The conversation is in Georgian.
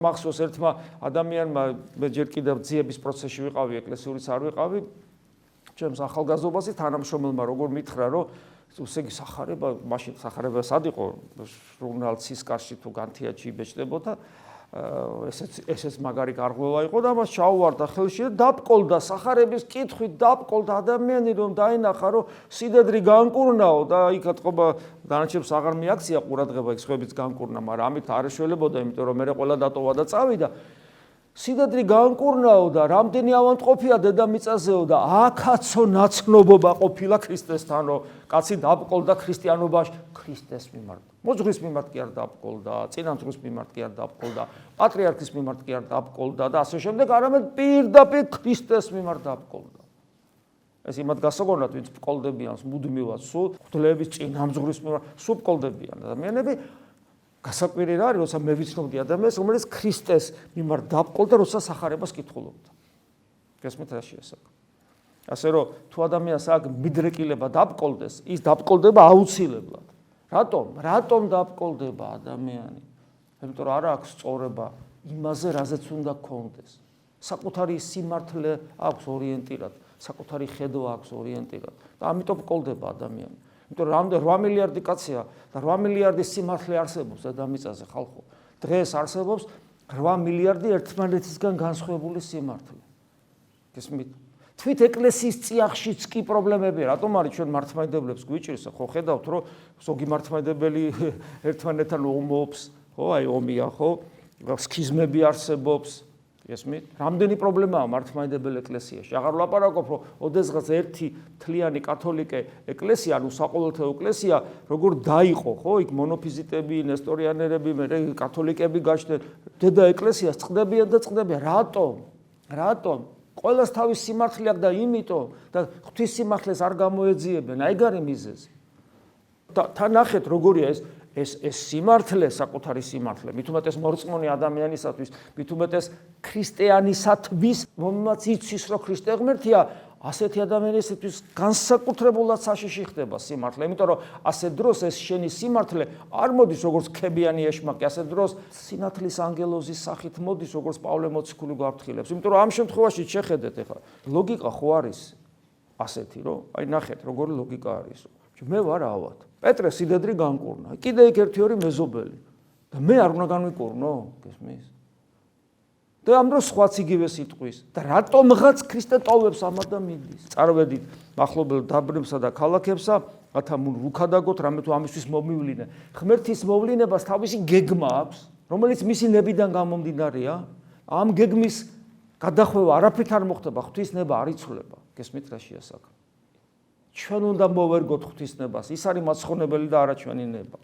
მახსოვს ერთმა ადამიანმა მე ჯერ კიდევ ძიების პროცესში ვიყავი, ეკლესიურიც არ ვიყავი, ჩემს ახალგაზრდობაში თანამშრომელმა როგორ მითხრა, რომ ესე იგი სახარება, მაშინ სახარება სად იყო, ჟურნალ ცისკარში თუ განთიაჩი იბეჭდებოდა, ესეც მაგარი გარღვევა იყო და მას ჩაუვარდა ხელში და დაბკოლდა სახარების კითხვით, დაბკოლდა ადამიანი რომ დაინახა, რომ სიდედრი განკურნაო და იქ ატყობა დანარჩენს აღარ მიაქცია ყურადღება, იქ სხვებიც განკურნა, მაგრამ ამით არ ეშველებოდა, იმიტომ რომ მე ყველა დატოვა და წავიდა. სიდედრი განკურნაო და რამდენი ავადმყოფია დედამიწაზეო და აქაცო ნაცნობობა ყოფილა ქრისტესთან, რომ კაცი დაბკოლდა ქრისტიანობაში ქრისტეს მიმართ. მოძღვრის მიმართ კი არ დაბკოლდა, წინამძღვრის მიმართ კი არ დაბკოლდა, პატრიარქის მიმართ კი არ დაბკოლდა და ასე შემდეგ, არამედ პირდაპირ ქრისტეს მიმართ დაბკოლდა. ეს იმათ გასაგონად, ვინც ბკოლდებიან მუდმივად სულ ღვთლების წინამძღვრის მიმართ, სულ ბკოლდებიან ადამიანები. გასაკვირი რა არის, როცა მე ვიცნობდი ადამიანს, რომელიც ქრისტეს მიმართ დაბკოლდა, როცა სახარებას კითხულობდა. გესმით რა შეესაბამება. ასე რომ თუ ადამიანს აქ მიდრეკილება დაბკოლდეს, ის დაბკოლდება აუცილებლად. რატომ დაბკოლდება ადამიანი? იმიტომ რომ არ აქვს სწორება იმაზე, რაზეც უნდა გქონდეს. საკუთარი სიმართლე აქვს ორიენტირად, საკუთარი ხედვა აქვს ორიენტირად და ამიტომ ბკოლდება ადამიანი. იმიტომ რომ 8 მილიარდი კაცია და 8 მილიარდი სიმართლე არსებობს დედამიწაზე ხალხო. დღეს არსებობს 8 მილიარდი ერთმანეთისგან განსხვავებული სიმართლე. გესმით? თვით ეკლესიის წიაღშიც კი პრობლემებია. რატომ არის ჩვენ მართლმადიდებლებს გვიჭირს, ხო ხედავთ რომ ზოგი მართლმადიდებელი ერთმანეთთან ომობს, ხო, აი ომია, ხო? სქიზმები არსებობს. გესმით? რამდენი პრობლემაა მართლმადიდებელ ეკლესიაში. აღარ ვლაპარაკობ, რომ ოდესღაც ერთი თლიანი კათოლიკე ეკლესია, ანუ საყოველთაო ეკლესია, როგორ დაიყო, ხო? იქ მონოფიზიტები, ნესტორიანერები, მე კათოლიკები გაჩნდნენ. დედა ეკლესიას წყდებიან და წყდებიან. რატომ? ყველას თავის სიმართლე აქვს და იმიტომ და ღვთის სიმართლეს არ გამოეძიებენ. აი გარი მიზეზი. თან ნახეთ როგორია ეს სიმართლე, საკუთარი სიმართლე, მით უმეტეს მორწმუნე ადამიანისათვის, მით უმეტეს ქრისტიანისათვის, რომელმაც იცის, რომ ქრისტე ღმერთია, ასეთი ადამიანისათვის განსაკუთრებულად საშიში ხდება სიმართლე, იმიტომ რომ ასე დროს ეს შენი სიმართლე არ მოდის როგორც ქებიანი ეშმაკი, ასე დროს სინათლის ანგელოზის სახით მოდის, როგორც პავლე მოციქული გვაფრთხილებს. იმიტომ რომ ამ შემთხვევაში შეხედეთ ახლა, ლოგიკა ხო არის ასეთი, რომ აი ნახეთ, როგორი ლოგიკა არის. მე ვარ ავად. პეტრე სიდედრი განკურნა. კიდე იქ 1-2 მეზობელი. და მე არ უნდა განვიკურნო, გესმის? და ამ დროს სხვაც იგივე სიტყვის. და რატომღაც ქრისტე ტოვებს ამად და მიდის. წარვედით მახლობელ დაბნებსა და ქალაქებსა, რათა რუქადაგოთ, რამე თუ ამისთვის მომივლინე. ღმერთის მოვლინებას თავისი გეგმა აქვს, რომელიც მისი ნებიდან გამომდინარეა. ამ გეგმის გადახვევა არაფრით არ მოხდება, ღვთის ნება არ იცვლება. გესმით რა შეასაკა? ჩვენ უნდა მოვერგოთ ღვთის ნებას. ის არის მაცხონებელი და არა ჩვენი ნება.